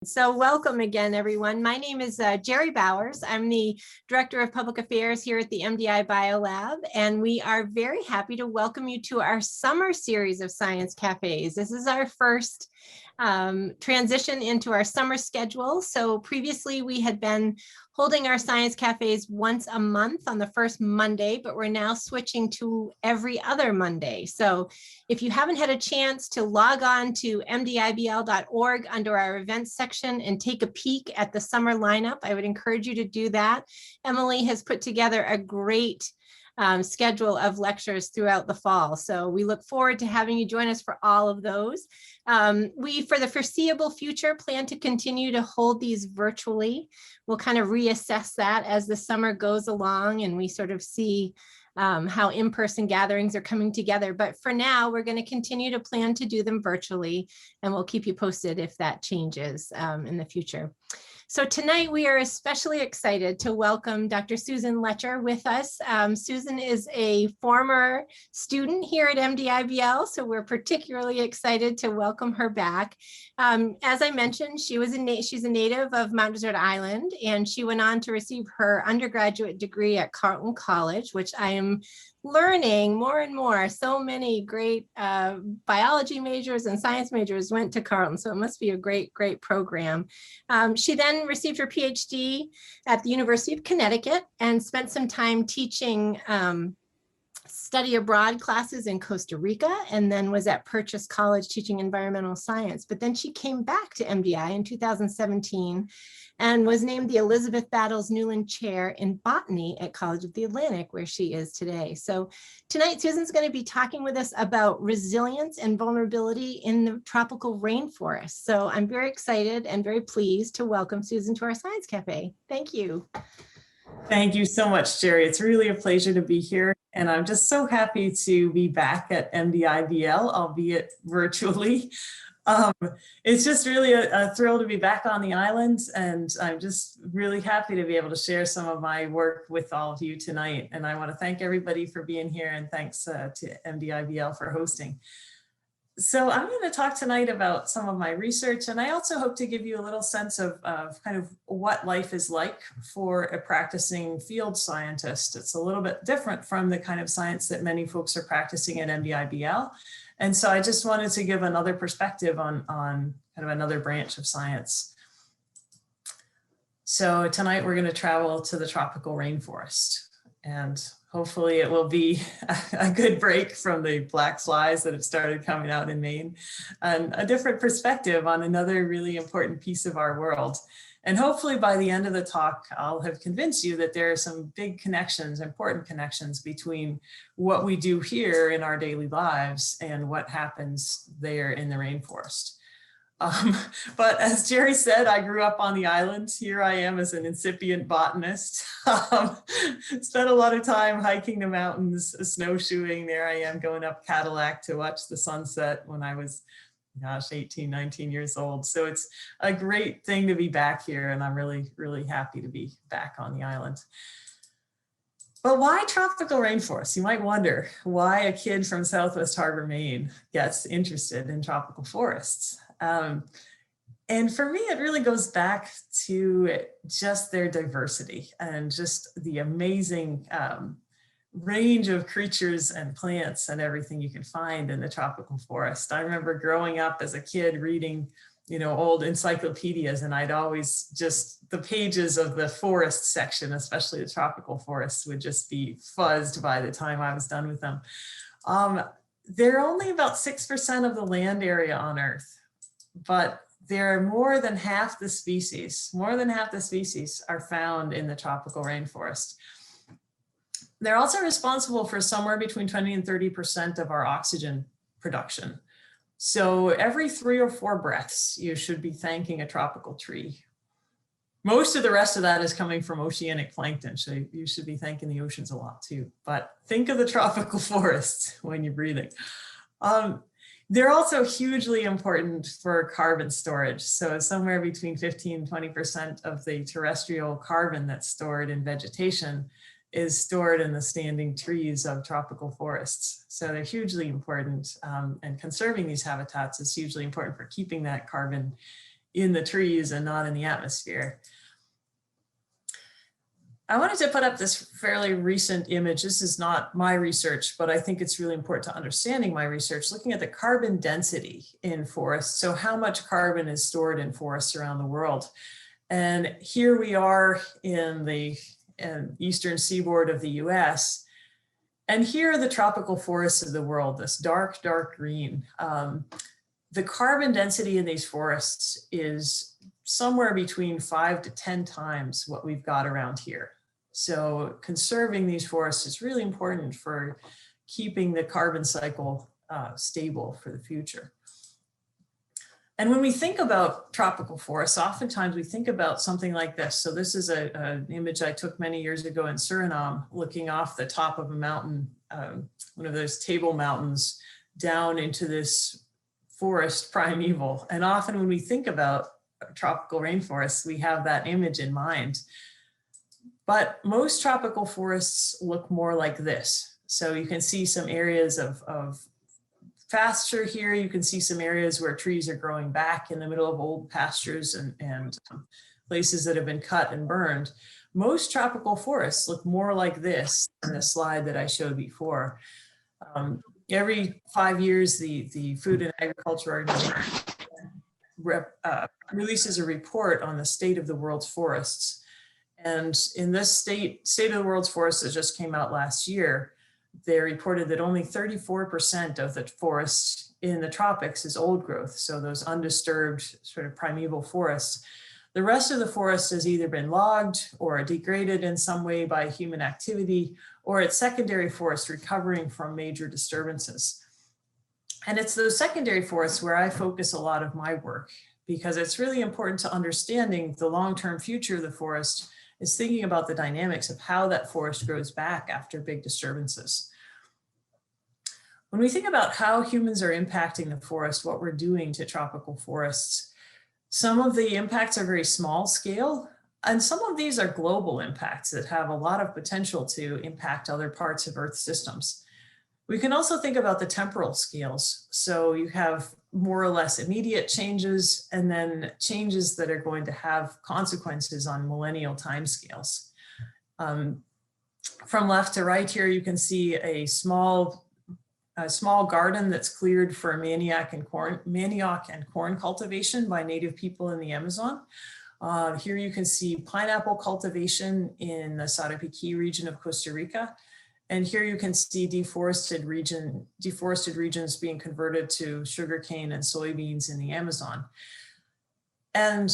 So welcome again, everyone. My name is Jerry Bowers. I'm the Director of Public Affairs here at the MDIBL Lab, and we are very happy to welcome you to our summer series of science cafes. This is our first transition into our summer schedule. So previously we had been holding our science cafes once a month on the first Monday, but we're now switching to every other Monday. So if you haven't had a chance to log on to mdibl.org under our events section and take a peek at the summer lineup, I would encourage you to do that. Emily has put together a great schedule of lectures throughout the fall. So we look forward to having you join us for all of those. We, for the foreseeable future, plan to continue to hold these virtually. We'll kind of reassess that as the summer goes along and we sort of see how in-person gatherings are coming together. But for now, we're going to continue to plan to do them virtually, and we'll keep you posted if that changes in the future. So tonight we are especially excited to welcome Dr. Susan Letcher with us. Susan is a former student here at MDIBL, so we're particularly excited to welcome her back. As I mentioned, she's a native of Mount Desert Island, and she went on to receive her undergraduate degree at Carleton College, which I am learning more and more. So many great biology majors and science majors went to Carleton, so it must be a great program. She then received her Ph.D. at the University of Connecticut and spent some time teaching study abroad classes in Costa Rica, and then was at Purchase College teaching environmental science. But then she came back to MDI in 2017 and was named the Elizabeth Battles Newland Chair in Botany at College of the Atlantic, where she is today. So tonight, Susan's going to be talking with us about resilience and vulnerability in the tropical rainforest. So I'm very excited and very pleased to welcome Susan to our Science Cafe. Thank you. Thank you so much, Jerry. It's really a pleasure to be here. And I'm just so happy to be back at MDIBL, albeit virtually. It's just really a thrill to be back on the island, and I'm just really happy to be able to share some of my work with all of you tonight. And I want to thank everybody for being here, and thanks to MDIBL for hosting. So I'm going to talk tonight about some of my research, and I also hope to give you a little sense of kind of what life is like for a practicing field scientist. It's a little bit different from the kind of science that many folks are practicing at MDIBL. And so I just wanted to give another perspective on kind of another branch of science. So tonight we're going to travel to the tropical rainforest, and hopefully it will be a good break from the black flies that have started coming out in Maine, and a different perspective on another really important piece of our world. And hopefully by the end of the talk, I'll have convinced you that there are some big connections, important connections between what we do here in our daily lives and what happens there in the rainforest. But as Jerry said, I grew up on the island. Here I am as an incipient botanist. Spent a lot of time hiking the mountains, snowshoeing. There I am going up Cadillac to watch the sunset when I was, gosh, 18, 19 years old. So it's a great thing to be back here, and I'm really happy to be back on the island. But why tropical rainforests? You might wonder why a kid from Southwest Harbor, Maine gets interested in tropical forests. And for me, it really goes back to just their diversity and just the amazing range of creatures and plants and everything you can find in the tropical forest. I remember growing up as a kid reading, old encyclopedias, and I'd always just, the pages of the forest section, especially the tropical forests, would just be fuzzed by the time I was done with them. They're only about 6% of the land area on Earth, but there are more than half the species are found in the tropical rainforest. They're also responsible for somewhere between 20 and 30% of our oxygen production. So every 3 or 4 breaths, you should be thanking a tropical tree. Most of the rest of that is coming from oceanic plankton, so you should be thanking the oceans a lot too. But think of the tropical forests when you're breathing. They're also hugely important for carbon storage. So somewhere between 15 and 20% of the terrestrial carbon that's stored in vegetation is stored in the standing trees of tropical forests. So they're hugely important, and conserving these habitats is hugely important for keeping that carbon in the trees and not in the atmosphere. I wanted to put up this fairly recent image. This is not my research, but I think it's really important to understanding my research, looking at the carbon density in forests. So how much carbon is stored in forests around the world. And here we are in the eastern seaboard of the US. And here are the tropical forests of the world, this dark, dark green. The carbon density in these forests is somewhere between 5 to 10 times what we've got around here. So conserving these forests is really important for keeping the carbon cycle stable for the future. And when we think about tropical forests, oftentimes we think about something like this. So this is an image I took many years ago in Suriname, looking off the top of a mountain, one of those table mountains, down into this forest primeval. And often when we think about tropical rainforests, we have that image in mind. But most tropical forests look more like this. So you can see some areas of pasture here. You can see some areas where trees are growing back in the middle of old pastures and places that have been cut and burned. Most tropical forests look more like this in the slide that I showed before. Every 5 years, the Food and Agriculture Organization releases a report on the state of the world's forests. And in this state of the world's forests that just came out last year, they reported that only 34% of the forest in the tropics is old growth. So those undisturbed sort of primeval forests. The rest of the forest has either been logged or degraded in some way by human activity, or it's secondary forest recovering from major disturbances. And it's those secondary forests where I focus a lot of my work, because it's really important to understanding the long-term future of the forest is thinking about the dynamics of how that forest grows back after big disturbances. When we think about how humans are impacting the forest, what we're doing to tropical forests, some of the impacts are very small scale, and some of these are global impacts that have a lot of potential to impact other parts of Earth systems. We can also think about the temporal scales. So you have more or less immediate changes, and then changes that are going to have consequences on millennial timescales. From left to right here, you can see a small garden that's cleared for manioc and corn cultivation by native people in the Amazon. Here you can see pineapple cultivation in the Sarapiquí region of Costa Rica. And here you can see deforested regions being converted to sugarcane and soybeans in the Amazon. And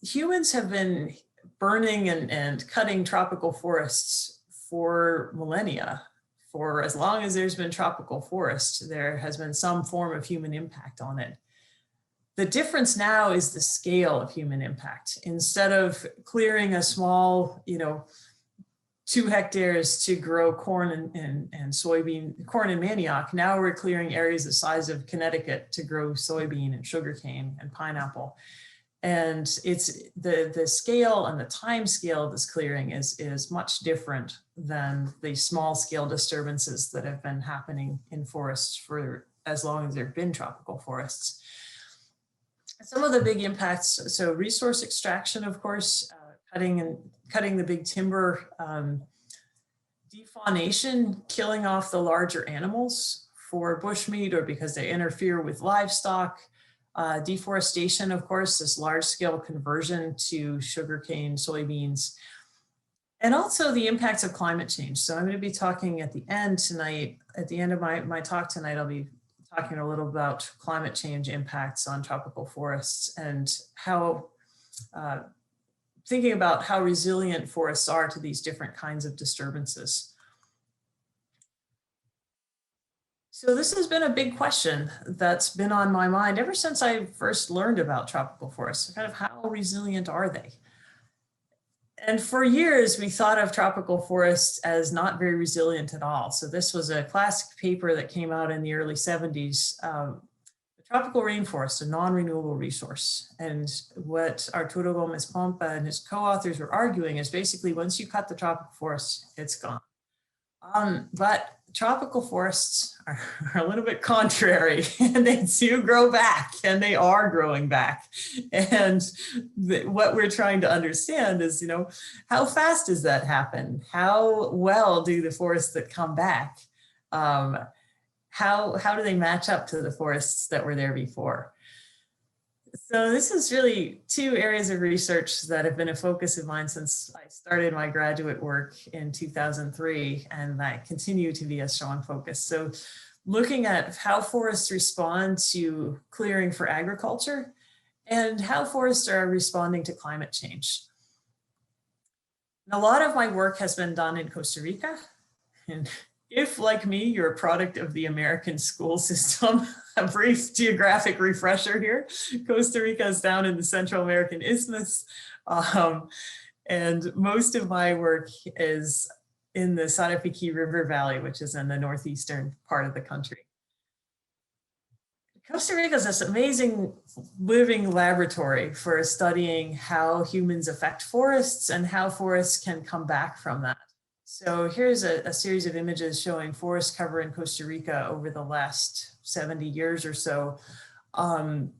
humans have been burning and cutting tropical forests for millennia. For as long as there's been tropical forest, there has been some form of human impact on it. The difference now is the scale of human impact. Instead of clearing a small, 2 hectares to grow corn and manioc, now we're clearing areas the size of Connecticut to grow soybean and sugarcane and pineapple. And it's the scale and the time scale of this clearing is much different than the small scale disturbances that have been happening in forests for as long as there have been tropical forests. Some of the big impacts, so resource extraction, of course, cutting the big timber, defaunation, killing off the larger animals for bushmeat or because they interfere with livestock, deforestation, of course, this large scale conversion to sugarcane, soybeans, and also the impacts of climate change. So I'm going to be talking at the end tonight, at the end of my talk tonight, I'll be talking a little about climate change impacts on tropical forests and how thinking about how resilient forests are to these different kinds of disturbances. So this has been a big question that's been on my mind ever since I first learned about tropical forests, kind of how resilient are they? And for years, we thought of tropical forests as not very resilient at all. So this was a classic paper that came out in the early 70s. Tropical rainforest, a non-renewable resource. And what Arturo Gomez-Pompa and his co-authors were arguing is basically once you cut the tropical forest, it's gone. But tropical forests are a little bit contrary, and they do grow back, and they are growing back. And what we're trying to understand is, how fast does that happen? How well do the forests that come back, how do they match up to the forests that were there before? So this is really two areas of research that have been a focus of mine since I started my graduate work in 2003, and that continue to be a strong focus. So looking at how forests respond to clearing for agriculture and how forests are responding to climate change. And a lot of my work has been done in Costa Rica. And if, like me, you're a product of the American school system, a brief geographic refresher here. Costa Rica is down in the Central American Isthmus. And most of my work is in the Sarapiquí River Valley, which is in the northeastern part of the country. Costa Rica is this amazing living laboratory for studying how humans affect forests and how forests can come back from that. So here's a series of images showing forest cover in Costa Rica over the last 70 years or so. In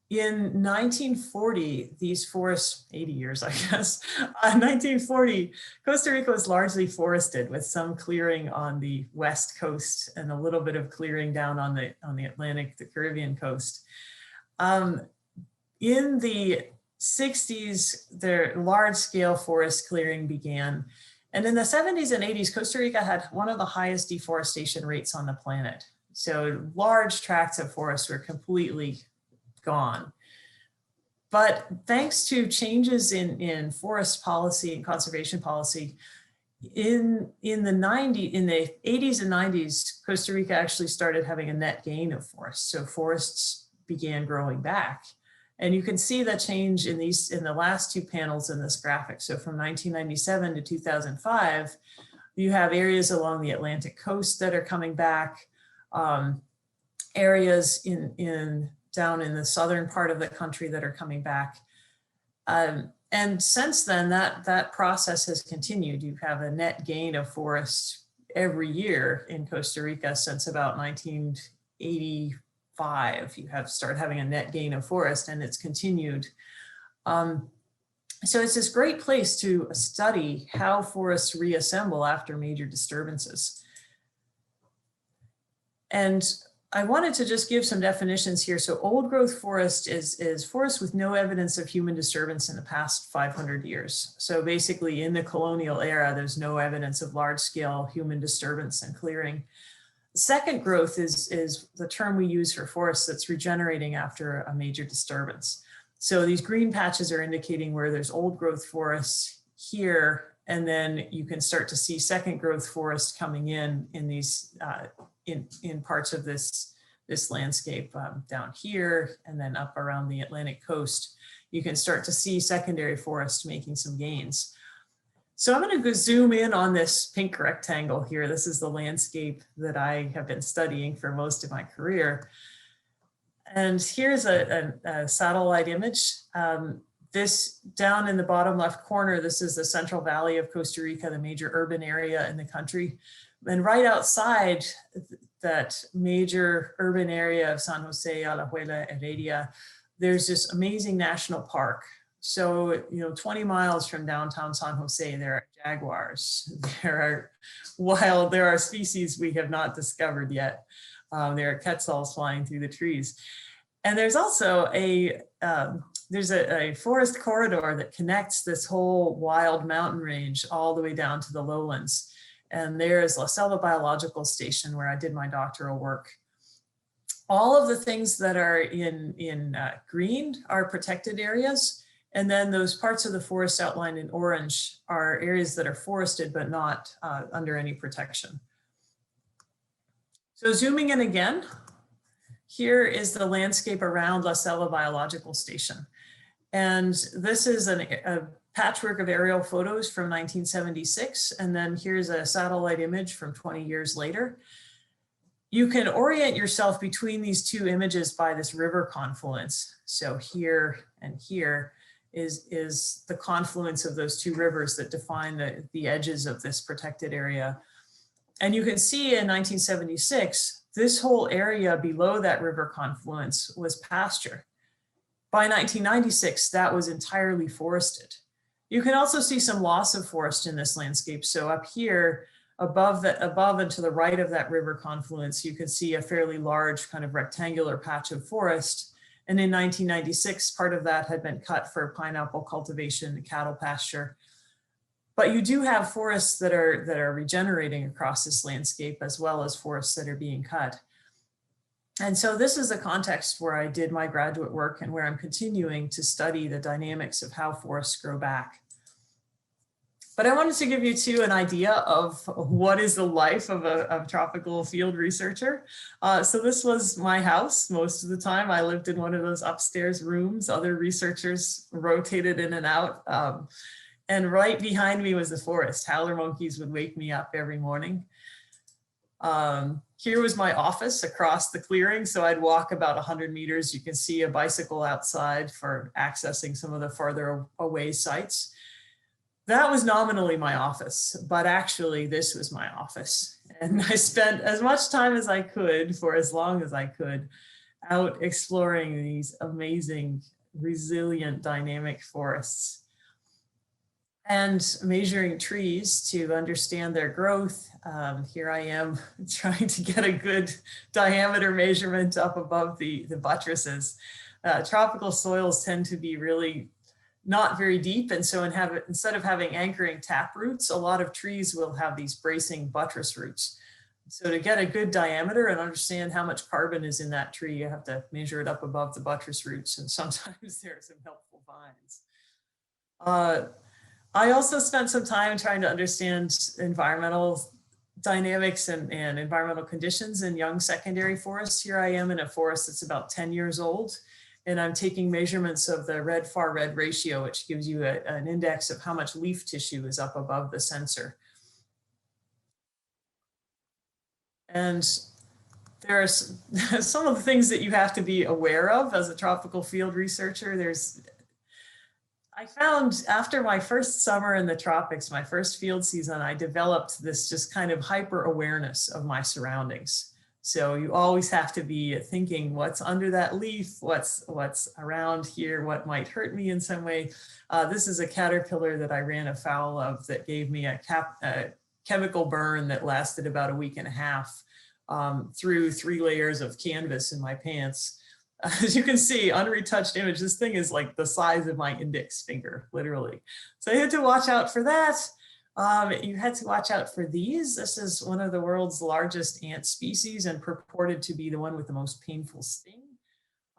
1940, these forests, 80 years, I guess, 1940, Costa Rica was largely forested with some clearing on the west coast and a little bit of clearing down on the Atlantic, the Caribbean coast. In the 60s, their large-scale forest clearing began. And in the 70s and 80s, Costa Rica had one of the highest deforestation rates on the planet. So large tracts of forest were completely gone. But thanks to changes in forest policy and conservation policy, in the 80s and 90s, Costa Rica actually started having a net gain of forests. So forests began growing back. And you can see that change in the last two panels in this graphic. So from 1997 to 2005, you have areas along the Atlantic coast that are coming back, areas down in the southern part of the country that are coming back. And since then, that process has continued. You have a net gain of forest every year in Costa Rica since about 1985. You have started having a net gain of forest, and it's continued. So it's this great place to study how forests reassemble after major disturbances. And I wanted to just give some definitions here. So old growth forest is forest with no evidence of human disturbance in the past 500 years. So basically in the colonial era, there's no evidence of large scale human disturbance and clearing. Second growth is the term we use for forests that's regenerating after a major disturbance. So these green patches are indicating where there's old growth forests here, and then you can start to see second growth forest coming in these in parts of this landscape down here, and then up around the Atlantic coast. You can start to see secondary forest making some gains. So I'm going to go zoom in on this pink rectangle here. This is the landscape that I have been studying for most of my career. And here's a satellite image. This down in the bottom left corner, this is the Central Valley of Costa Rica, the major urban area in the country. And right outside that major urban area of San Jose, Alajuela, Heredia, there's this amazing national park. So, 20 miles from downtown San Jose, there are jaguars, there are species we have not discovered yet. There are quetzals flying through the trees. And there's also a forest corridor that connects this whole wild mountain range all the way down to the lowlands. And there is La Selva Biological Station, where I did my doctoral work. All of the things that are in green are protected areas. And then those parts of the forest outlined in orange are areas that are forested, but not under any protection. So zooming in again, here is the landscape around La Selva Biological Station. And this is a patchwork of aerial photos from 1976. And then here's a satellite image from 20 years later. You can orient yourself between these two images by this river confluence. So here and here is the confluence of those two rivers that define the edges of this protected area. And you can see in 1976, this whole area below that river confluence was pasture. By 1996, that was entirely forested. You can also see some loss of forest in this landscape. So up here, above and to the right of that river confluence, you can see a fairly large kind of rectangular patch of forest. And in 1996, part of that had been cut for pineapple cultivation, cattle pasture. But you do have forests that are regenerating across this landscape, as well as forests that are being cut. And so this is the context where I did my graduate work and where I'm continuing to study the dynamics of how forests grow back. But I wanted to give you too an idea of what is the life of a tropical field researcher. So this was my house. Most of the time I lived in one of those upstairs rooms. Other researchers rotated in and out. And right behind me was the forest. Howler monkeys would wake me up every morning. Here was my office across the clearing. So I'd walk about 100 meters. You can see a bicycle outside for accessing some of the farther away sites. That was nominally my office, but actually this was my office. And I spent as much time as I could for as long as I could out exploring these amazing, resilient, dynamic forests and measuring trees to understand their growth. Here I am trying to get a good diameter measurement up above the buttresses. Tropical soils tend to be really not very deep. And so instead of having anchoring tap roots, a lot of trees will have these bracing buttress roots. So to get a good diameter and understand how much carbon is in that tree, you have to measure it up above the buttress roots. And sometimes there are some helpful vines. I also spent some time trying to understand environmental dynamics and environmental conditions in young secondary forests. Here I am in a forest that's about 10 years old. And I'm taking measurements of the red-far red ratio, which gives you an index of how much leaf tissue is up above the sensor. And there's some of the things that you have to be aware of as a tropical field researcher. I found after my first summer in the tropics, my first field season, I developed this just kind of hyper awareness of my surroundings. So you always have to be thinking what's under that leaf, what's around here, what might hurt me in some way. This is a caterpillar that I ran afoul of that gave me a chemical burn that lasted about a week and a half through 3 layers of canvas in my pants. As you can see, unretouched image, this thing is like the size of my index finger, literally. So I had to watch out for that. You had to watch out for these. This is one of the world's largest ant species and purported to be the one with the most painful sting.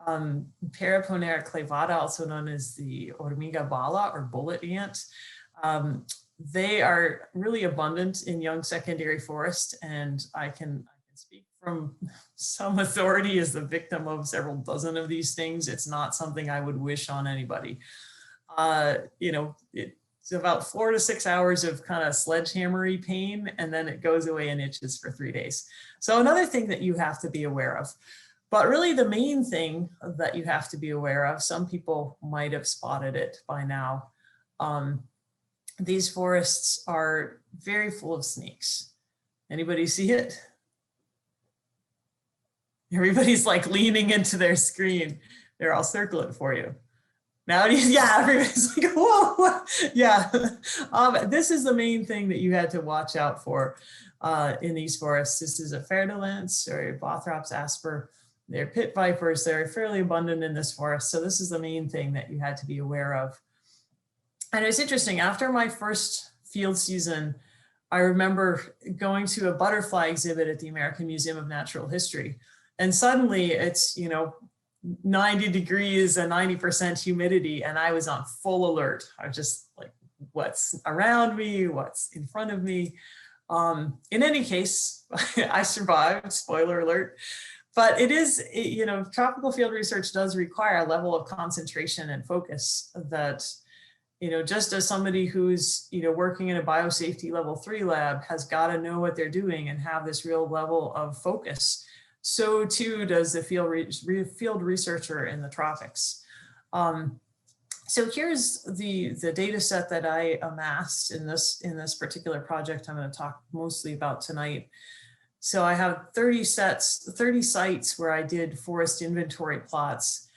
Paraponera clavata, also known as the hormiga bala or bullet ant. They are really abundant in young secondary forest, and I can speak from some authority as the victim of several dozen of these things. It's not something I would wish on anybody. It's about 4 to 6 hours of kind of sledgehammery pain, and then it goes away and itches for 3 days. So another thing that you have to be aware of, but really the main thing that you have to be aware of, some people might have spotted it by now. These forests are very full of snakes. Anybody see it? Everybody's like leaning into their screen. There, I'll circle it for you. Now, yeah, everybody's like, whoa, yeah. This is the main thing that you had to watch out for in these forests. This is a Ferdolence or Bothrops asper. They're pit vipers. They're fairly abundant in this forest. So this is the main thing that you had to be aware of. And it's interesting, after my first field season, I remember going to a butterfly exhibit at the American Museum of Natural History. And suddenly it's, 90 degrees and 90% humidity, and I was on full alert. I was just like, what's around me, what's in front of me. In any case, I survived, spoiler alert. But it is, tropical field research does require a level of concentration and focus that, just as somebody who's, working in a biosafety level 3 lab has got to know what they're doing and have this real level of focus. So too does the field researcher in the tropics. So here's the data set that I amassed in this particular project I'm going to talk mostly about tonight. So I have 30 sites where I did forest inventory plots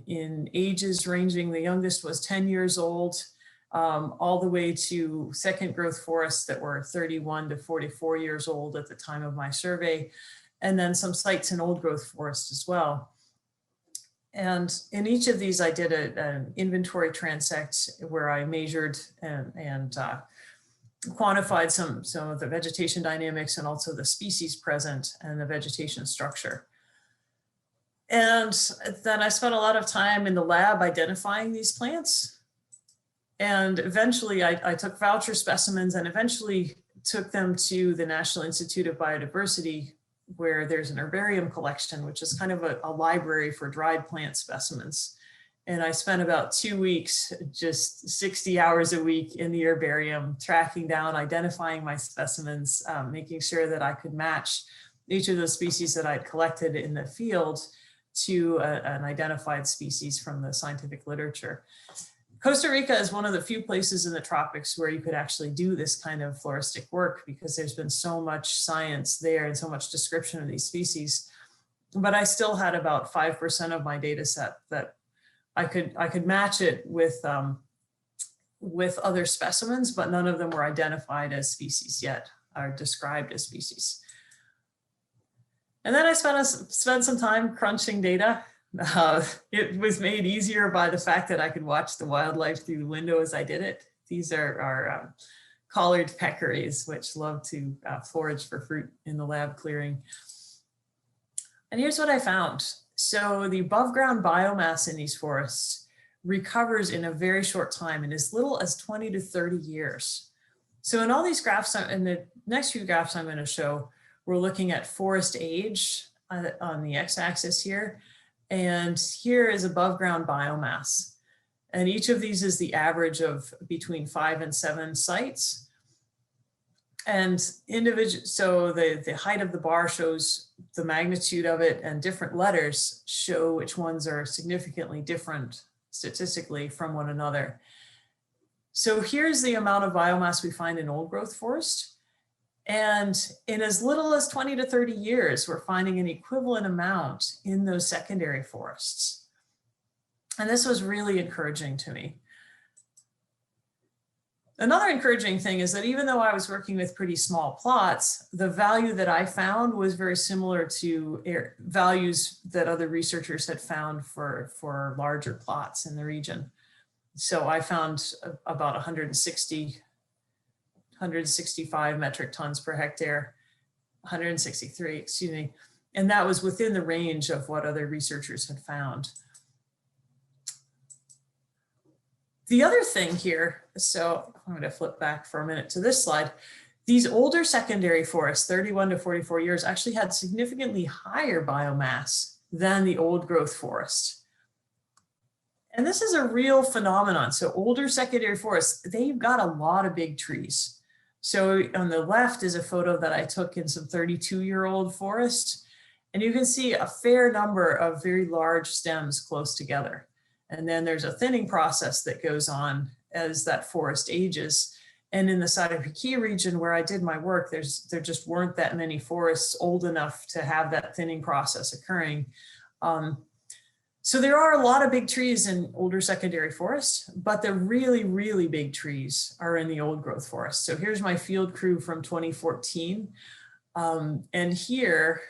in ages ranging. The youngest was 10 years old, all the way to second growth forests that were 31 to 44 years old at the time of my survey, and then some sites in old growth forest as well. And in each of these, I did an inventory transect where I measured and quantified some of the vegetation dynamics and also the species present and the vegetation structure. And then I spent a lot of time in the lab identifying these plants. And eventually I took voucher specimens and eventually took them to the National Institute of Biodiversity, where there's an herbarium collection, which is kind of a library for dried plant specimens. And I spent about 2 weeks, just 60 hours a week in the herbarium, tracking down, identifying my specimens, making sure that I could match each of those species that I'd collected in the field to an identified species from the scientific literature. Costa Rica is one of the few places in the tropics where you could actually do this kind of floristic work, because there's been so much science there and so much description of these species. But I still had about 5% of my data set that I could match it with other specimens, but none of them were identified as species yet, or described as species. And then I spent some time crunching data. It was made easier by the fact that I could watch the wildlife through the window as I did it. These are collared peccaries, which love to forage for fruit in the lab clearing. And here's what I found. So the above ground biomass in these forests recovers in a very short time, in as little as 20 to 30 years. So in all these graphs, in the next few graphs I'm going to show, we're looking at forest age on the x-axis here. And here is above ground biomass. And each of these is the average of between 5 and 7 sites. And so the height of the bar shows the magnitude of it, and different letters show which ones are significantly different statistically from one another. So here's the amount of biomass we find in old growth forest. And in as little as 20 to 30 years, we're finding an equivalent amount in those secondary forests. And this was really encouraging to me. Another encouraging thing is that even though I was working with pretty small plots, the value that I found was very similar to values that other researchers had found for larger plots in the region. So I found about 165 metric tons per hectare, 163, excuse me. And that was within the range of what other researchers had found. The other thing here, so I'm going to flip back for a minute to this slide. These older secondary forests, 31 to 44 years, actually had significantly higher biomass than the old growth forest. And this is a real phenomenon. So older secondary forests, they've got a lot of big trees. So on the left is a photo that I took in some 32-year-old forest. And you can see a fair number of very large stems close together. And then there's a thinning process that goes on as that forest ages. And in the Costa region where I did my work, there just weren't that many forests old enough to have that thinning process occurring. So there are a lot of big trees in older secondary forests, but the really, really big trees are in the old growth forest. So here's my field crew from 2014. And here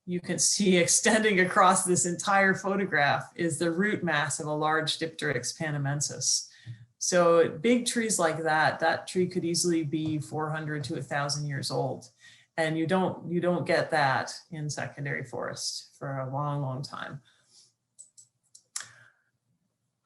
you can see extending across this entire photograph is the root mass of a large Dipteryx panamensis. So big trees like that tree could easily be 400 to 1,000 years old. And you don't get that in secondary forest for a long, long time.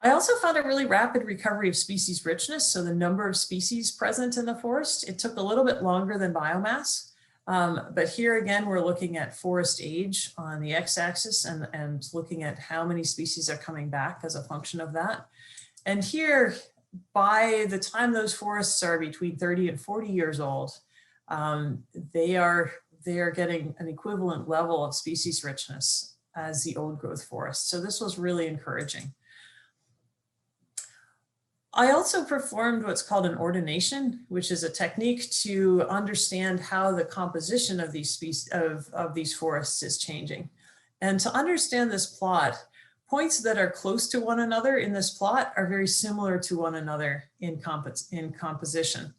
I also found a really rapid recovery of species richness. So the number of species present in the forest, it took a little bit longer than biomass. But here again, we're looking at forest age on the x-axis and looking at how many species are coming back as a function of that. And here, by the time those forests are between 30 and 40 years old, they are getting an equivalent level of species richness as the old growth forest. So this was really encouraging. I also performed what's called an ordination, which is a technique to understand how the composition of these species of these forests is changing. And to understand this plot, points that are close to one another in this plot are very similar to one another in composition.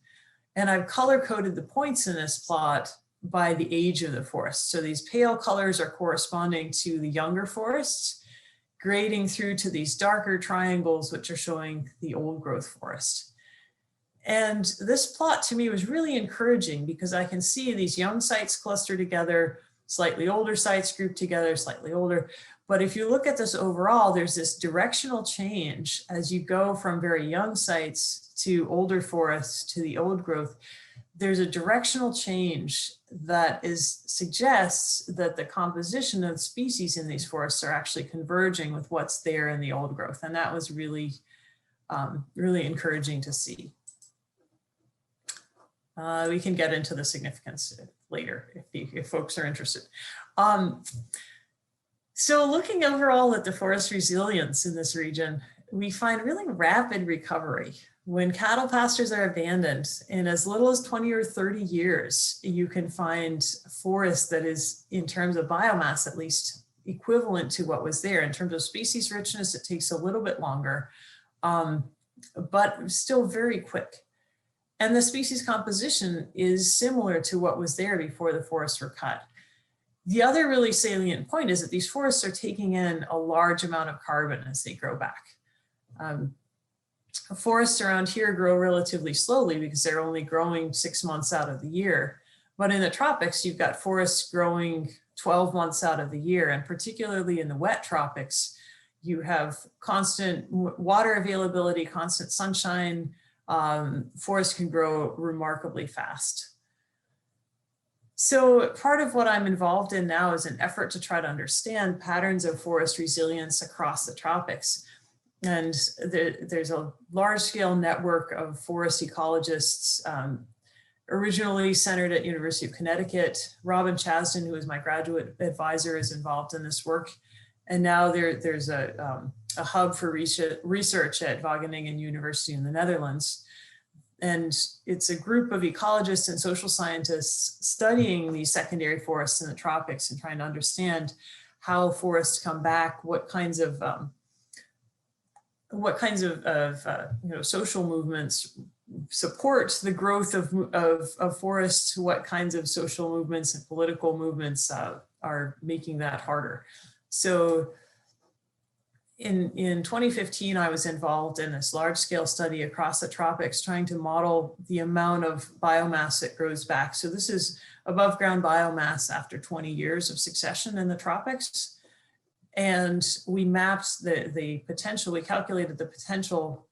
And I've color coded the points in this plot by the age of the forest. So these pale colors are corresponding to the younger forests, grading through to these darker triangles, which are showing the old growth forest. And this plot to me was really encouraging because I can see these young sites cluster together, slightly older sites grouped together, slightly older. But if you look at this overall, there's this directional change as you go from very young sites to older forests to the old growth. There's a directional change that suggests that the composition of species in these forests are actually converging with what's there in the old growth. And that was really, really encouraging to see. We can get into the significance later if folks are interested. So looking overall at the forest resilience in this region, we find really rapid recovery. When cattle pastures are abandoned, in as little as 20 or 30 years, you can find forest that is, in terms of biomass at least, equivalent to what was there. In terms of species richness, it takes a little bit longer, but still very quick. And the species composition is similar to what was there before the forests were cut. The other really salient point is that these forests are taking in a large amount of carbon as they grow back. Forests around here grow relatively slowly because they're only growing 6 months out of the year. But in the tropics, you've got forests growing 12 months out of the year. And particularly in the wet tropics, you have constant water availability, constant sunshine. Forests can grow remarkably fast. So part of what I'm involved in now is an effort to try to understand patterns of forest resilience across the tropics. And there's a large-scale network of forest ecologists, originally centered at University of Connecticut. Robin Chasden, who is my graduate advisor, is involved in this work. And now there's a hub for research at Wageningen University in the Netherlands. And it's a group of ecologists and social scientists studying these secondary forests in the tropics and trying to understand how forests come back, what kinds of social movements support the growth of forests, what kinds of social movements and political movements are making that harder. So in 2015, I was involved in this large-scale study across the tropics trying to model the amount of biomass that grows back. So this is above ground biomass after 20 years of succession in the tropics. And we mapped the potential, we calculated the potential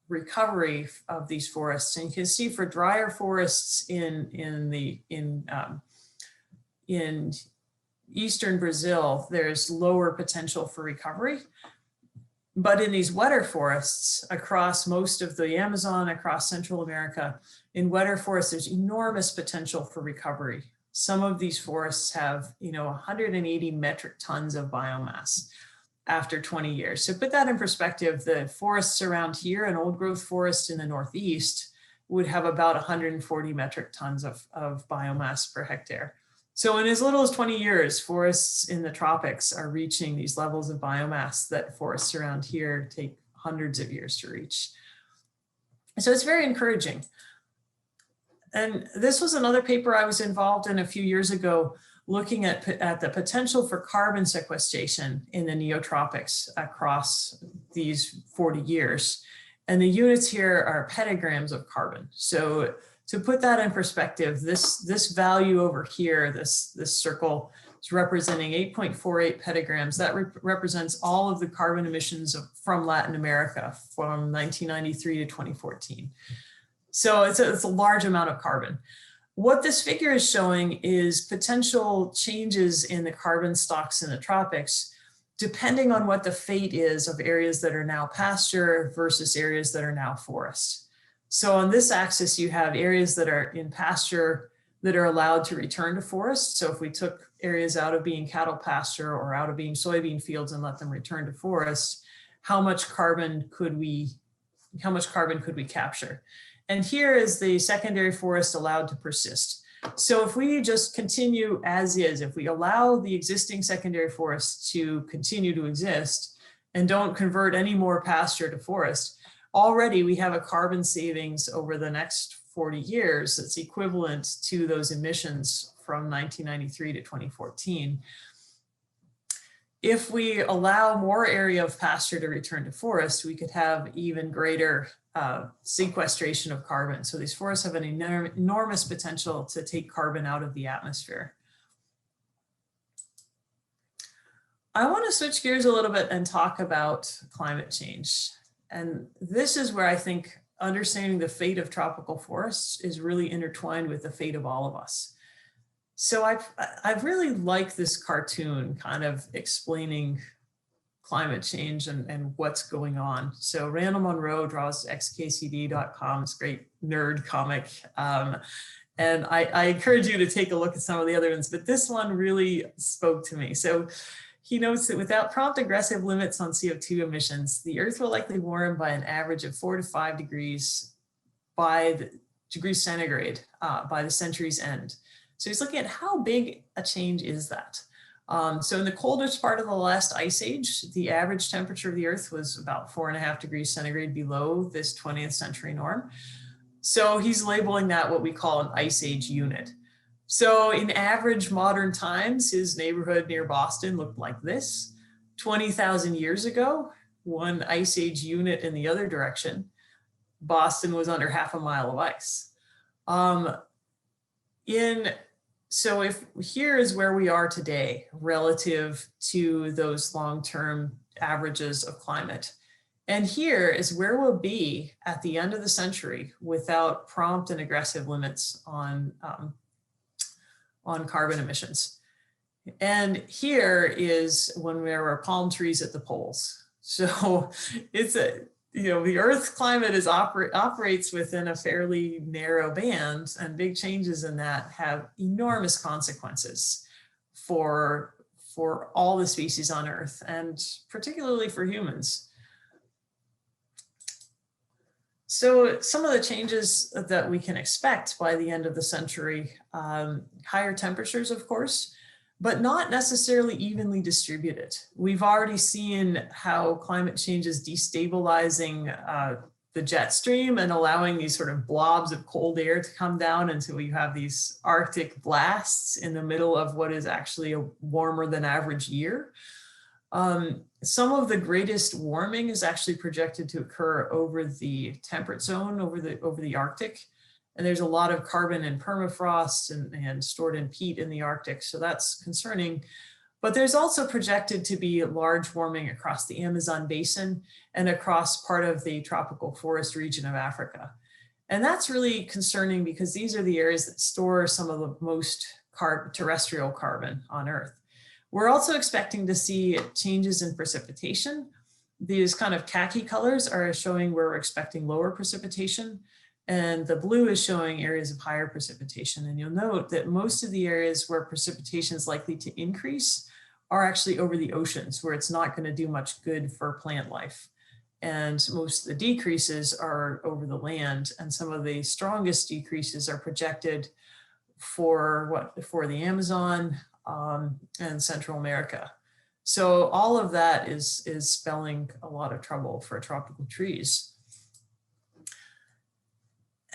recovery of these forests. And you can see for drier forests in Eastern Brazil, there's lower potential for recovery. But in these wetter forests across most of the Amazon, across Central America, in wetter forests, there's enormous potential for recovery. Some of these forests have, 180 metric tons of biomass after 20 years. So put that in perspective, the forests around here, an old growth forest in the Northeast, would have about 140 metric tons of biomass per hectare. So in as little as 20 years, forests in the tropics are reaching these levels of biomass that forests around here take hundreds of years to reach. So it's very encouraging. And this was another paper I was involved in a few years ago, looking at the potential for carbon sequestration in the neotropics across these 40 years. And the units here are petagrams of carbon. So to put that in perspective, this value over here, this circle is representing 8.48 petagrams. That represents all of the carbon emissions from Latin America from 1993 to 2014. So it's a large amount of carbon. What this figure is showing is potential changes in the carbon stocks in the tropics, depending on what the fate is of areas that are now pasture versus areas that are now forest. So on this axis, you have areas that are in pasture that are allowed to return to forest. So if we took areas out of being cattle pasture or out of being soybean fields and let them return to forest, how much carbon could we how much carbon could we capture? And here is the secondary forest allowed to persist. So if we just continue as is, if we allow the existing secondary forest to continue to exist and don't convert any more pasture to forest, already we have a carbon savings over the next 40 years that's equivalent to those emissions from 1993 to 2014. If we allow more area of pasture to return to forest, we could have even greater sequestration of carbon. So these forests have an enormous potential to take carbon out of the atmosphere. I want to switch gears a little bit and talk about climate change. And this is where I think understanding the fate of tropical forests is really intertwined with the fate of all of us. So I've really liked this cartoon kind of explaining climate change and what's going on. So Randall Munroe draws xkcd.com, it's a great nerd comic. And I encourage you to take a look at some of the other ones, but this one really spoke to me. So he notes that without prompt aggressive limits on CO2 emissions, the Earth will likely warm by an average of 4 to 5 degrees degrees centigrade by the century's end. So he's looking at how big a change is that. So in the coldest part of the last ice age, the average temperature of the Earth was about 4.5 degrees centigrade below this 20th century norm. So he's labeling that what we call an ice age unit. So in average modern times, his neighborhood near Boston looked like this. 20,000 years ago, one ice age unit in the other direction, Boston was under half a mile of ice. So if here is where we are today relative to those long-term averages of climate. And here is where we'll be at the end of the century without prompt and aggressive limits on carbon emissions. And here is when there were palm trees at the poles. So it's the Earth's climate operates within a fairly narrow band, and big changes in that have enormous consequences for all the species on Earth, and particularly for humans. So some of the changes that we can expect by the end of the century, higher temperatures, of course, but not necessarily evenly distributed. We've already seen how climate change is destabilizing the jet stream and allowing these sort of blobs of cold air to come down until you have these Arctic blasts in the middle of what is actually a warmer than average year. Some of the greatest warming is actually projected to occur over the temperate zone, over the Arctic. And there's a lot of carbon in permafrost and stored in peat in the Arctic, so that's concerning. But there's also projected to be large warming across the Amazon basin and across part of the tropical forest region of Africa. And that's really concerning because these are the areas that store some of the most terrestrial carbon on Earth. We're also expecting to see changes in precipitation. These kind of khaki colors are showing where we're expecting lower precipitation. And the blue is showing areas of higher precipitation. And you'll note that most of the areas where precipitation is likely to increase are actually over the oceans, where it's not going to do much good for plant life. And most of the decreases are over the land. And some of the strongest decreases are projected for the Amazon and Central America. So all of that is spelling a lot of trouble for tropical trees.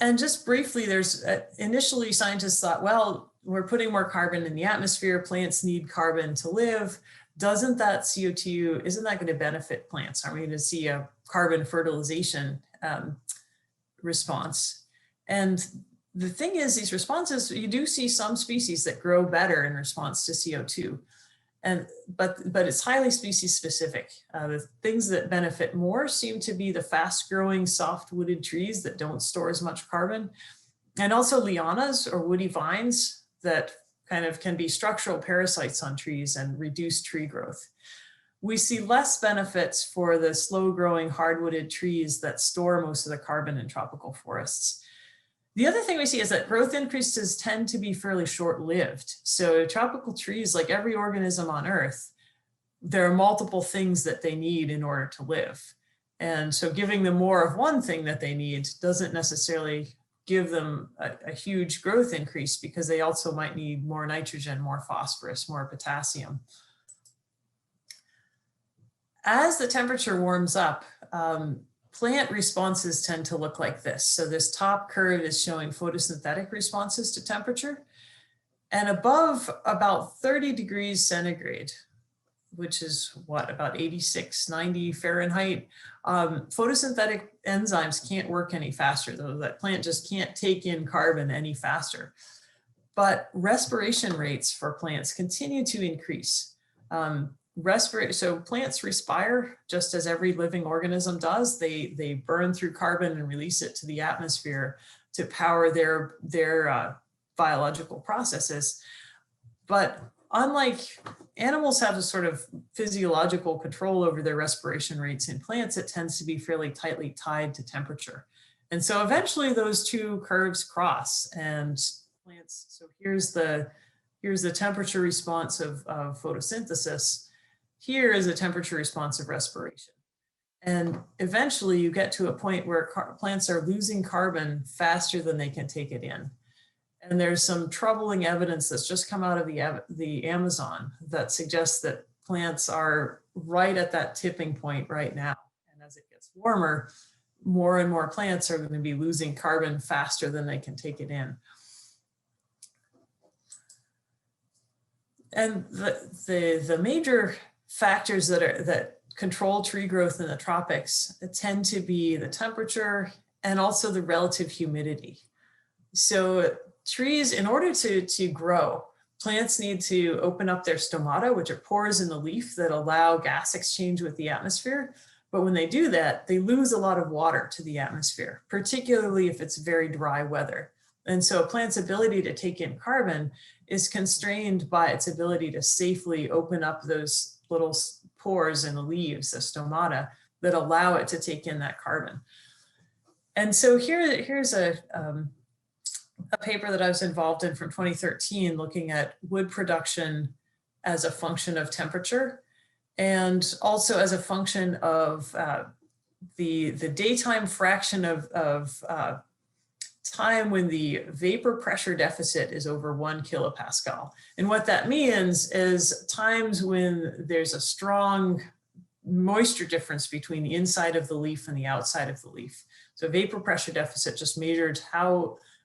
And just briefly, there's initially scientists thought, well, we're putting more carbon in the atmosphere. Plants need carbon to live. Doesn't that CO2, isn't that going to benefit plants? Are we going to see a carbon fertilization response? And the thing is, these responses, you do see some species that grow better in response to CO2. But it's highly species specific. The things that benefit more seem to be the fast growing soft wooded trees that don't store as much carbon, and also lianas or woody vines that kind of can be structural parasites on trees and reduce tree growth. We see less benefits for the slow growing hardwooded trees that store most of the carbon in tropical forests. The other thing we see is that growth increases tend to be fairly short-lived. So tropical trees, like every organism on Earth, there are multiple things that they need in order to live. And so giving them more of one thing that they need doesn't necessarily give them a huge growth increase, because they also might need more nitrogen, more phosphorus, more potassium. As the temperature warms up, plant responses tend to look like this. So this top curve is showing photosynthetic responses to temperature. And above about 30 degrees centigrade, which is what, about 86, 90 Fahrenheit, photosynthetic enzymes can't work any faster, though. That plant just can't take in carbon any faster. But respiration rates for plants continue to increase. So plants respire just as every living organism does. They burn through carbon and release it to the atmosphere to power their biological processes. But unlike animals have a sort of physiological control over their respiration rates, in plants it tends to be fairly tightly tied to temperature. And so eventually those two curves cross, and plants, so here's the temperature response of photosynthesis. Here is a temperature response of respiration. And eventually you get to a point where plants are losing carbon faster than they can take it in. And there's some troubling evidence that's just come out of the Amazon that suggests that plants are right at that tipping point right now. And as it gets warmer, more and more plants are going to be losing carbon faster than they can take it in. And the major factors that control tree growth in the tropics tend to be the temperature and also the relative humidity. So trees, in order to grow, plants need to open up their stomata, which are pores in the leaf that allow gas exchange with the atmosphere. But when they do that, they lose a lot of water to the atmosphere, particularly if it's very dry weather. And so a plant's ability to take in carbon is constrained by its ability to safely open up those little pores in the leaves, the stomata, that allow it to take in that carbon. And so here's a paper that I was involved in from 2013, looking at wood production as a function of temperature, and also as a function of the daytime fraction of time when the vapor pressure deficit is over 1 kilopascal. And what that means is times when there's a strong moisture difference between the inside of the leaf and the outside of the leaf. So vapor pressure deficit just measured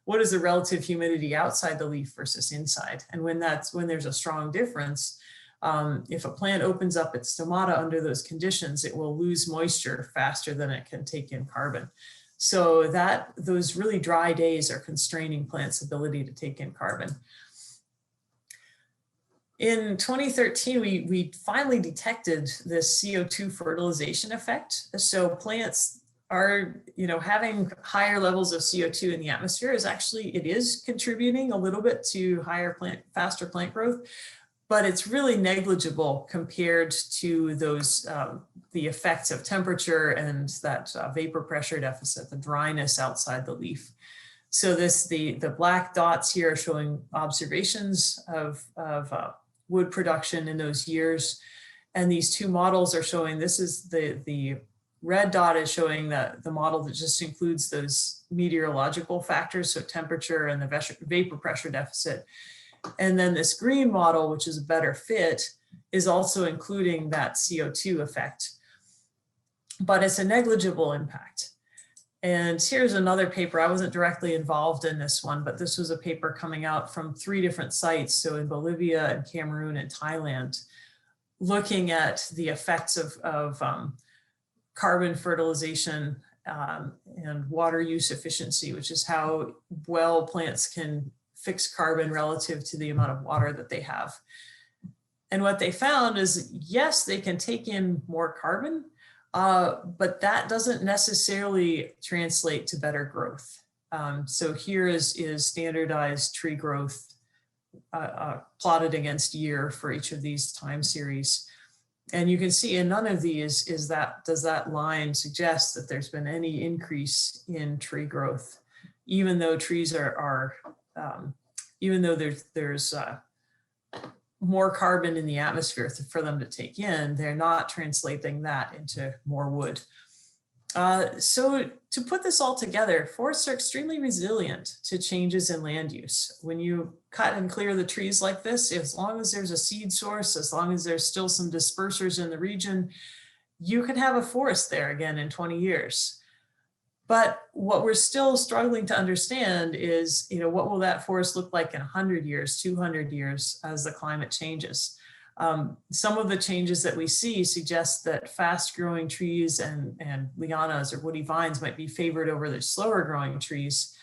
what is the relative humidity outside the leaf versus inside. And when there's a strong difference, if a plant opens up its stomata under those conditions, it will lose moisture faster than it can take in carbon. So those really dry days are constraining plants' ability to take in carbon. In 2013, we finally detected this CO2 fertilization effect. So plants are, having higher levels of CO2 in the atmosphere it is contributing a little bit to faster plant growth, but it's really negligible compared to those, the effects of temperature and that vapor pressure deficit, the dryness outside the leaf. So the black dots here are showing observations of wood production in those years. And these two models are showing, this is the red dot is showing the model that just includes those meteorological factors, so temperature and the vapor pressure deficit. And then this green model, which is a better fit, is also including that CO2 effect, but it's a negligible impact. And here's another paper. I wasn't directly involved in this one, but this was a paper coming out from 3 different sites. So in Bolivia and Cameroon and Thailand, looking at the effects of carbon fertilization and water use efficiency, which is how well plants can fix carbon relative to the amount of water that they have. And what they found is, yes, they can take in more carbon, but that doesn't necessarily translate to better growth. So here is standardized tree growth plotted against year for each of these time series. And you can see in none of these does that line suggest that there's been any increase in tree growth, even though trees even though there's more carbon in the atmosphere for them to take in, they're not translating that into more wood. So to put this all together, forests are extremely resilient to changes in land use. When you cut and clear the trees like this, as long as there's a seed source, as long as there's still some dispersers in the region, you could have a forest there again in 20 years. But what we're still struggling to understand is, what will that forest look like in 100 years, 200 years as the climate changes? Some of the changes that we see suggest that fast growing trees and lianas or woody vines might be favored over the slower growing trees,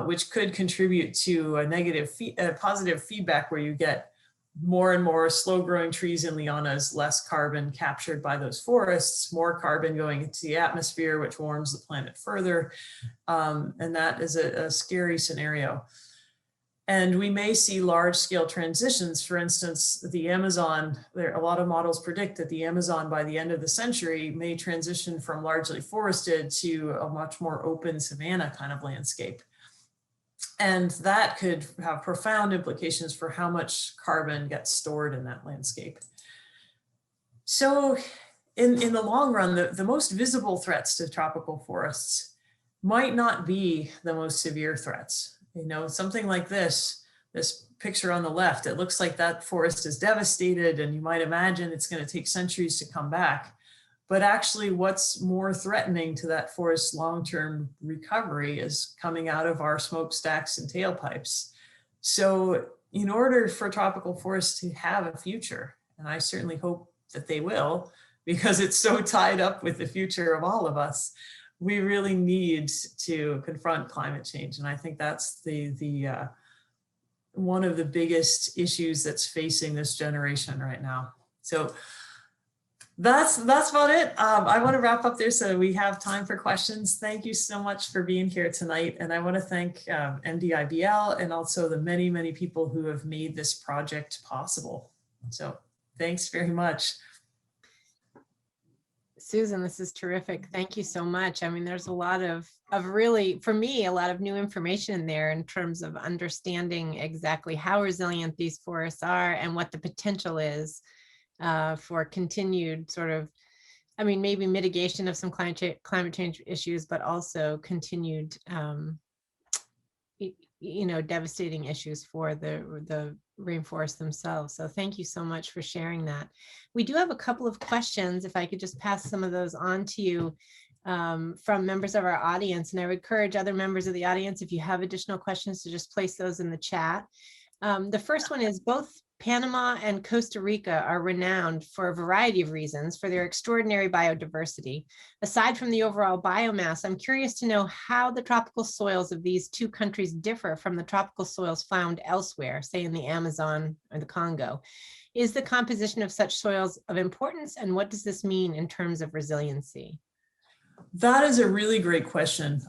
which could contribute to a positive feedback where you get more and more slow growing trees and lianas, less carbon captured by those forests, more carbon going into the atmosphere, which warms the planet further. And that is a scary scenario. And we may see large scale transitions. For instance, the Amazon, a lot of models predict that the Amazon by the end of the century may transition from largely forested to a much more open savanna kind of landscape. And that could have profound implications for how much carbon gets stored in that landscape. So in the long run, the most visible threats to tropical forests might not be the most severe threats. Something like this picture on the left, it looks like that forest is devastated and you might imagine it's going to take centuries to come back. But actually what's more threatening to that forest's long-term recovery is coming out of our smokestacks and tailpipes. So in order for tropical forests to have a future, and I certainly hope that they will, because it's so tied up with the future of all of us, we really need to confront climate change. And I think that's the one of the biggest issues that's facing this generation right now. So that's about it. I want to wrap up there so we have time for questions. Thank you so much for being here tonight. And I want to thank MDIBL and also the many, many people who have made this project possible. So thanks very much. Susan, this is terrific. Thank you so much. I mean, there's a lot of really, for me, a lot of new information there in terms of understanding exactly how resilient these forests are and what the potential is for continued sort of, I mean, maybe mitigation of some climate change issues, but also continued, devastating issues for the rainforests themselves. So thank you so much for sharing that. We do have a couple of questions, if I could just pass some of those on to you from members of our audience. And I would encourage other members of the audience, if you have additional questions, to just place those in the chat. The first one is, both Panama and Costa Rica are renowned for a variety of reasons for their extraordinary biodiversity. Aside from the overall biomass, I'm curious to know how the tropical soils of these two countries differ from the tropical soils found elsewhere, say in the Amazon or the Congo. Is the composition of such soils of importance, and what does this mean in terms of resiliency? That is a really great question.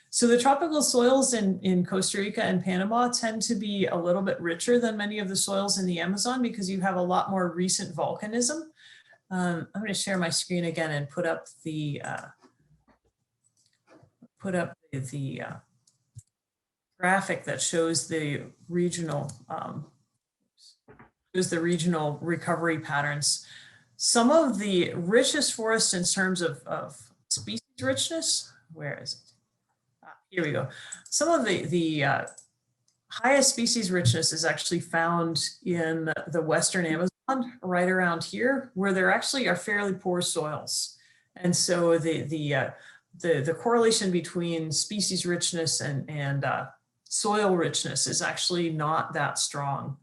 So the tropical soils in Costa Rica and Panama tend to be a little bit richer than many of the soils in the Amazon because you have a lot more recent volcanism. I'm going to share my screen again and put up the graphic that shows the regional recovery patterns. Some of the richest forests in terms of species richness, where is it? Here we go. Some of the highest species richness is actually found in the Western Amazon, right around here, where there actually are fairly poor soils. And so the correlation between species richness and soil richness is actually not that strong.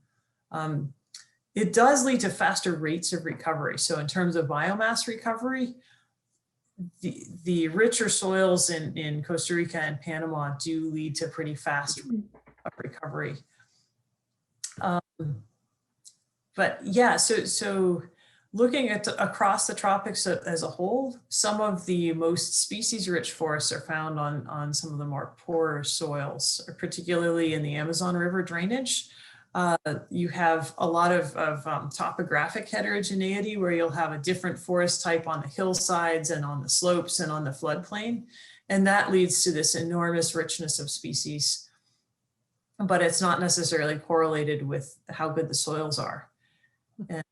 It does lead to faster rates of recovery. So in terms of biomass recovery, the richer soils in Costa Rica and Panama do lead to pretty fast recovery. But yeah, so looking at across the tropics as a whole, some of the most species-rich forests are found on some of the more poorer soils, particularly in the Amazon River drainage. You have a lot of topographic heterogeneity where you'll have a different forest type on the hillsides and on the slopes and on the floodplain. And that leads to this enormous richness of species, but it's not necessarily correlated with how good the soils are. And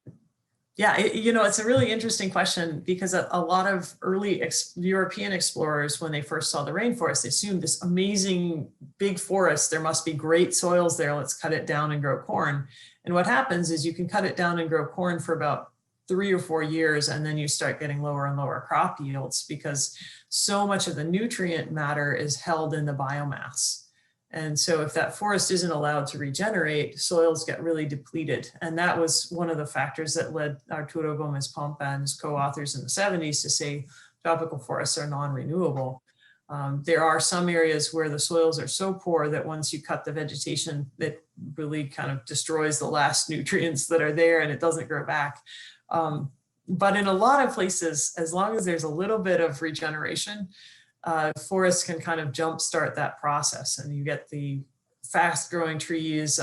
Yeah, it's a really interesting question because a lot of early European explorers, when they first saw the rainforest, they assumed this amazing big forest, there must be great soils there, let's cut it down and grow corn. And what happens is you can cut it down and grow corn for about 3 or 4 years, and then you start getting lower and lower crop yields because so much of the nutrient matter is held in the biomass. And so if that forest isn't allowed to regenerate, soils get really depleted. And that was one of the factors that led Arturo Gomez-Pompa and his co-authors in the 70s to say tropical forests are non-renewable. There are some areas where the soils are so poor that once you cut the vegetation, it really kind of destroys the last nutrients that are there and it doesn't grow back. But in a lot of places, as long as there's a little bit of regeneration, forests can kind of jumpstart that process, and you get the fast growing trees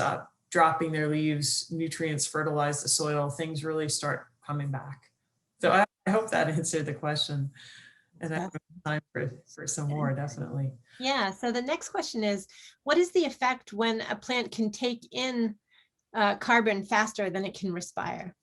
dropping their leaves, nutrients fertilize the soil, things really start coming back. So I hope that answered the question, and I have time for some more, definitely. Yeah, so the next question is, what is the effect when a plant can take in carbon faster than it can respire?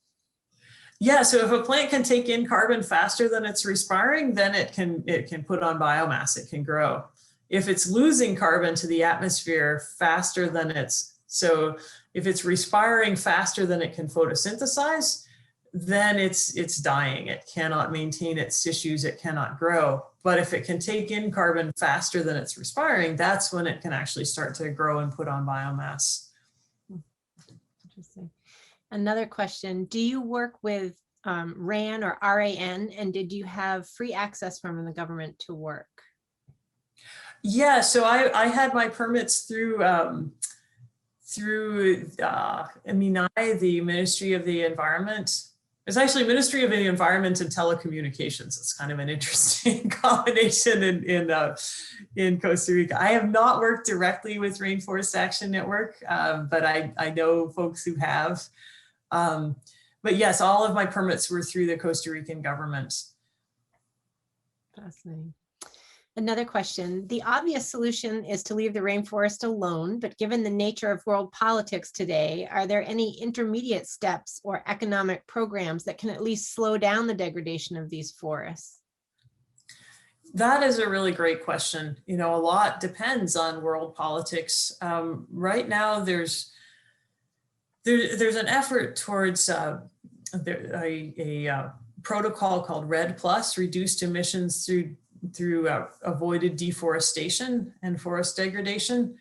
Yeah, so if a plant can take in carbon faster than it's respiring, then it can put on biomass, it can grow. If it's losing carbon to the atmosphere faster than so if it's respiring faster than it can photosynthesize, then it's dying. It cannot maintain its tissues, it cannot grow. But if it can take in carbon faster than it's respiring, that's when it can actually start to grow and put on biomass. Interesting. Another question, do you work with RAN or RAN, and did you have free access from the government to work? Yeah, so I had my permits through MDI, the Ministry of the Environment. It's actually Ministry of the Environment and Telecommunications. It's kind of an interesting combination in Costa Rica. I have not worked directly with Rainforest Action Network, but I know folks who have. But yes, all of my permits were through the Costa Rican government. Fascinating. Another question, the obvious solution is to leave the rainforest alone, but given the nature of world politics today, are there any intermediate steps or economic programs that can at least slow down the degradation of these forests? That is a really great question. A lot depends on world politics. Right now, there's an effort towards a protocol called RED+, reduced emissions through avoided deforestation and forest degradation,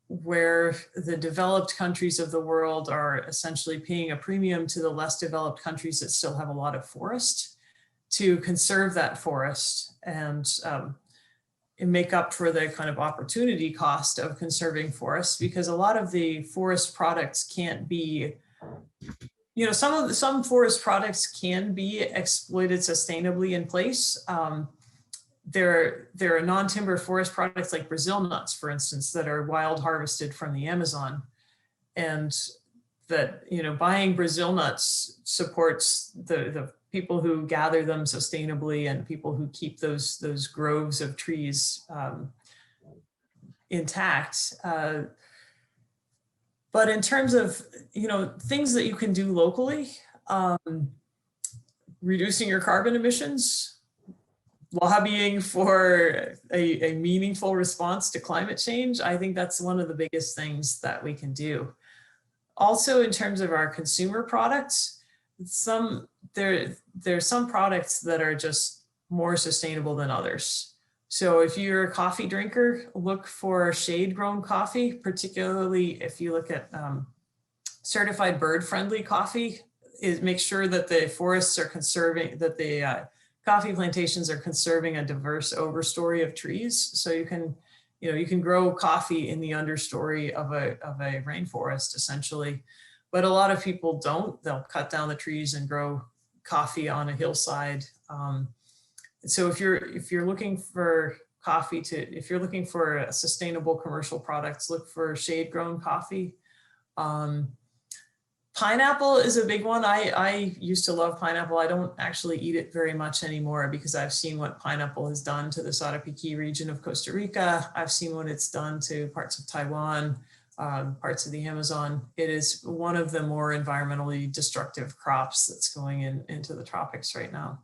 where the developed countries of the world are essentially paying a premium to the less developed countries that still have a lot of forest to conserve that forest and make up for the kind of opportunity cost of conserving forests, because a lot of the forest products can't be, some forest products can be exploited sustainably in place. There are non-timber forest products like Brazil nuts, for instance, that are wild harvested from the Amazon, and that buying Brazil nuts supports the people who gather them sustainably and people who keep those groves of trees intact. But in terms of things that you can do locally, reducing your carbon emissions, lobbying for a meaningful response to climate change, I think that's one of the biggest things that we can do. Also, in terms of our consumer products, there's some products that are just more sustainable than others. So if you're a coffee drinker, look for shade-grown coffee, particularly if you look at certified bird-friendly coffee. Make sure that the forests are conserving, that the coffee plantations are conserving a diverse overstory of trees. So you can grow coffee in the understory of a rainforest, essentially. But a lot of people don't. They'll cut down the trees and grow coffee on a hillside. So if you're looking for if you're looking for a sustainable commercial products, look for shade-grown coffee. Pineapple is a big one. I used to love pineapple. I don't actually eat it very much anymore because I've seen what pineapple has done to the Sarapiquí region of Costa Rica. I've seen what it's done to parts of Taiwan. parts of the Amazon. It is one of the more environmentally destructive crops that's going into the tropics right now.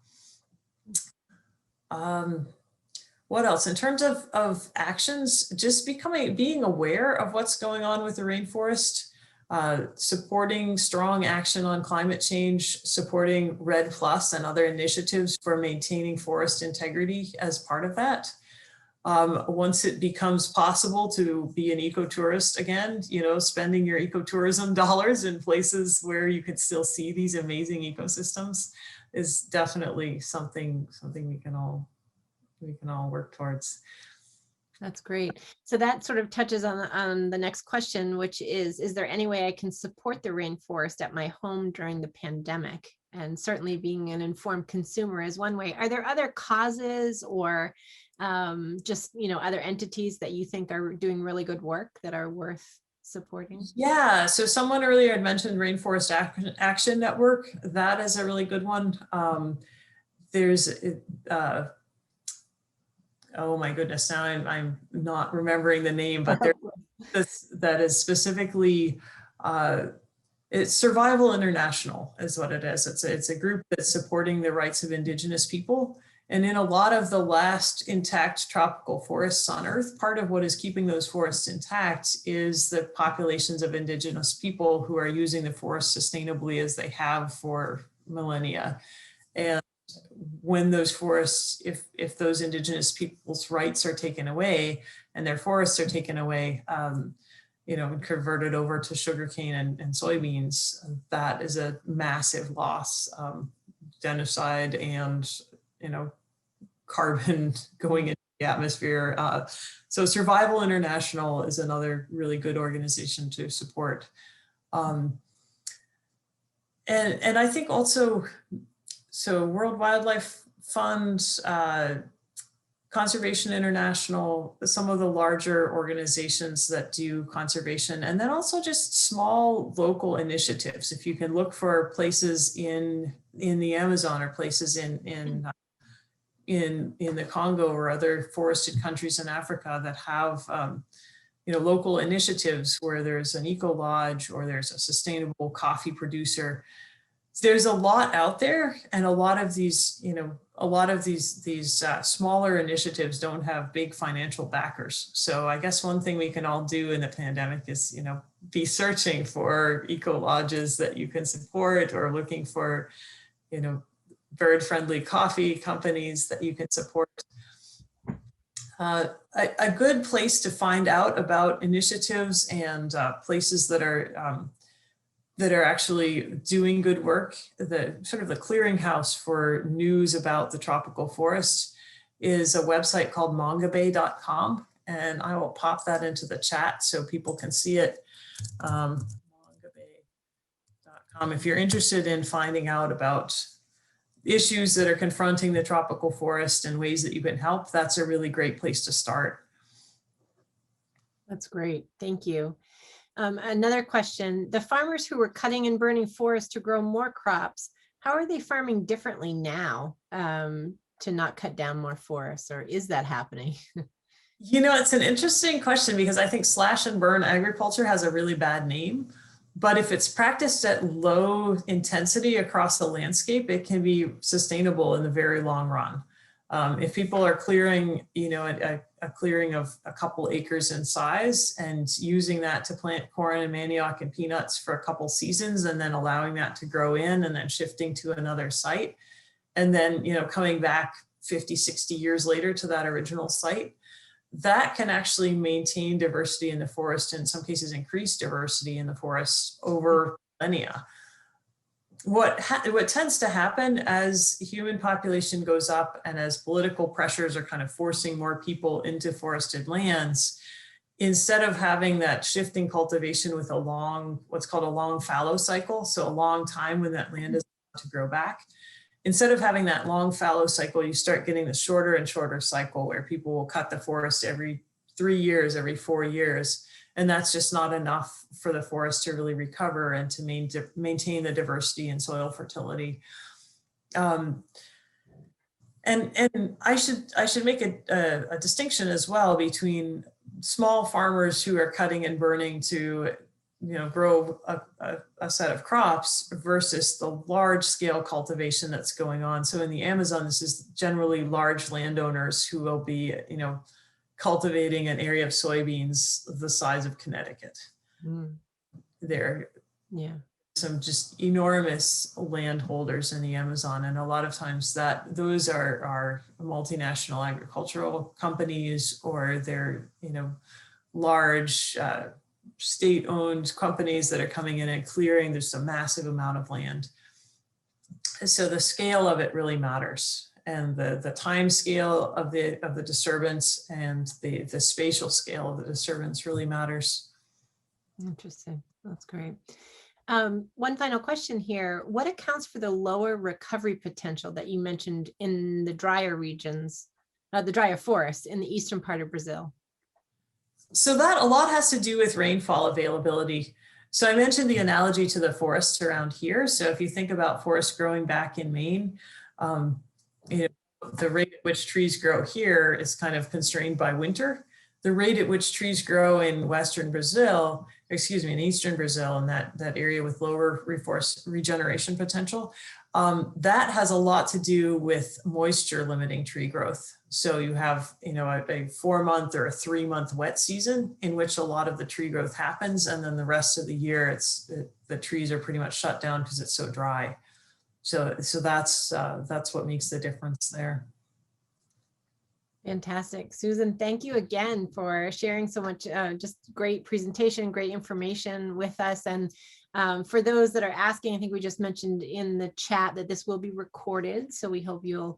What else? In terms of actions, just being aware of what's going on with the rainforest, supporting strong action on climate change, supporting REDD+ and other initiatives for maintaining forest integrity as part of that. Once it becomes possible to be an ecotourist again, spending your ecotourism dollars in places where you could still see these amazing ecosystems is definitely something we can all work towards. That's great. So that sort of touches on the next question, which is there any way I can support the rainforest at my home during the pandemic? And certainly being an informed consumer is one way. Are there other causes or just, other entities that you think are doing really good work that are worth supporting? Yeah, so someone earlier had mentioned Rainforest Action Network. That is a really good one. There's oh my goodness, now I'm not remembering the name, but that is specifically, it's Survival International is what it is. It's a group that's supporting the rights of Indigenous people. And in a lot of the last intact tropical forests on Earth, part of what is keeping those forests intact is the populations of Indigenous people who are using the forest sustainably as they have for millennia. And when those forests, if those Indigenous people's rights are taken away and their forests are taken away, and converted over to sugarcane and soybeans, that is a massive loss, genocide and, carbon going into the atmosphere. So Survival International is another really good organization to support. And I think also, so World Wildlife Fund, Conservation International, some of the larger organizations that do conservation, and then also just small local initiatives. If you can look for places in the Amazon or places in the Congo or other forested countries in Africa that have local initiatives where there's an eco lodge or there's a sustainable coffee producer. There's a lot out there, and a lot of these smaller initiatives don't have big financial backers. So I guess one thing we can all do in the pandemic is be searching for eco lodges that you can support, or looking for bird-friendly coffee companies that you can support. A good place to find out about initiatives and places that are actually doing good work, the sort of the clearinghouse for news about the tropical forest, is a website called mongabay.com, and I will pop that into the chat so people can see it. Mongabay.com. If you're interested in finding out about issues that are confronting the tropical forest and ways that you can help, that's a really great place to start. That's great. Thank you. Another question, the farmers who were cutting and burning forests to grow more crops, how are they farming differently now to not cut down more forests, or is that happening? It's an interesting question, because I think slash and burn agriculture has a really bad name, but if it's practiced at low intensity across the landscape, it can be sustainable in the very long run. If people are clearing, a clearing of a couple acres in size and using that to plant corn and manioc and peanuts for a couple seasons, and then allowing that to grow in and then shifting to another site, and then, coming back 50, 60 years later to that original site, that can actually maintain diversity in the forest, in some cases increase diversity in the forest over millennia. What tends to happen as human population goes up and as political pressures are kind of forcing more people into forested lands, instead of having that shifting cultivation with what's called a long fallow cycle, so a long time when that land is allowed to grow back, instead of having that long fallow cycle, you start getting the shorter and shorter cycle where people will cut the forest every 3 years, every 4 years. And that's just not enough for the forest to really recover and to maintain the diversity and soil fertility. And I should make a distinction as well between small farmers who are cutting and burning to, grow a set of crops versus the large scale cultivation that's going on. So in the Amazon, this is generally large landowners who will be, cultivating an area of soybeans the size of Connecticut. There are some just enormous landholders in the Amazon, and a lot of times those are multinational agricultural companies, or they're large state-owned companies that are coming in and clearing. There's a massive amount of land, so the scale of it really matters, and the time scale of the disturbance and the spatial scale of the disturbance really matters. Interesting. That's great. One final question here. What accounts for the lower recovery potential that you mentioned in the drier regions, the drier forests in the eastern part of Brazil? So that a lot has to do with rainfall availability. So I mentioned the analogy to the forests around here. So if you think about forests growing back in Maine, the rate at which trees grow here is kind of constrained by winter. The rate at which trees grow in Western Brazil, in Eastern Brazil, and that area with lower regeneration potential, that has a lot to do with moisture limiting tree growth. So you have, a 4-month or a 3-month wet season in which a lot of the tree growth happens, and then the rest of the year, the trees are pretty much shut down because it's so dry. So that's what makes the difference there. Fantastic. Susan, thank you again for sharing so much, just great presentation, great information with us. And for those that are asking, I think we just mentioned in the chat that this will be recorded. So we hope you'll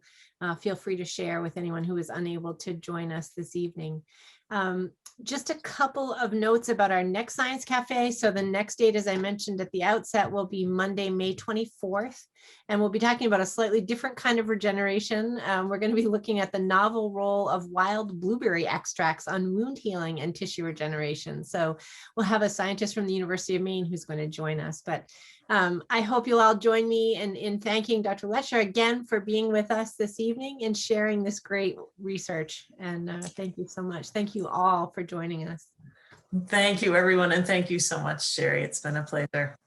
feel free to share with anyone who is unable to join us this evening. Just a couple of notes about our next Science Cafe. So the next date, as I mentioned at the outset, will be Monday, May 24th. And we'll be talking about a slightly different kind of regeneration. We're going to be looking at the novel role of wild blueberry extracts on wound healing and tissue regeneration. So we'll have a scientist from the University of Maine who's going to join us. But I hope you'll all join me in thanking Dr. Letcher again for being with us this evening and sharing this great research. And thank you so much. Thank you all for joining us. Thank you, everyone. And thank you so much, Sherry. It's been a pleasure.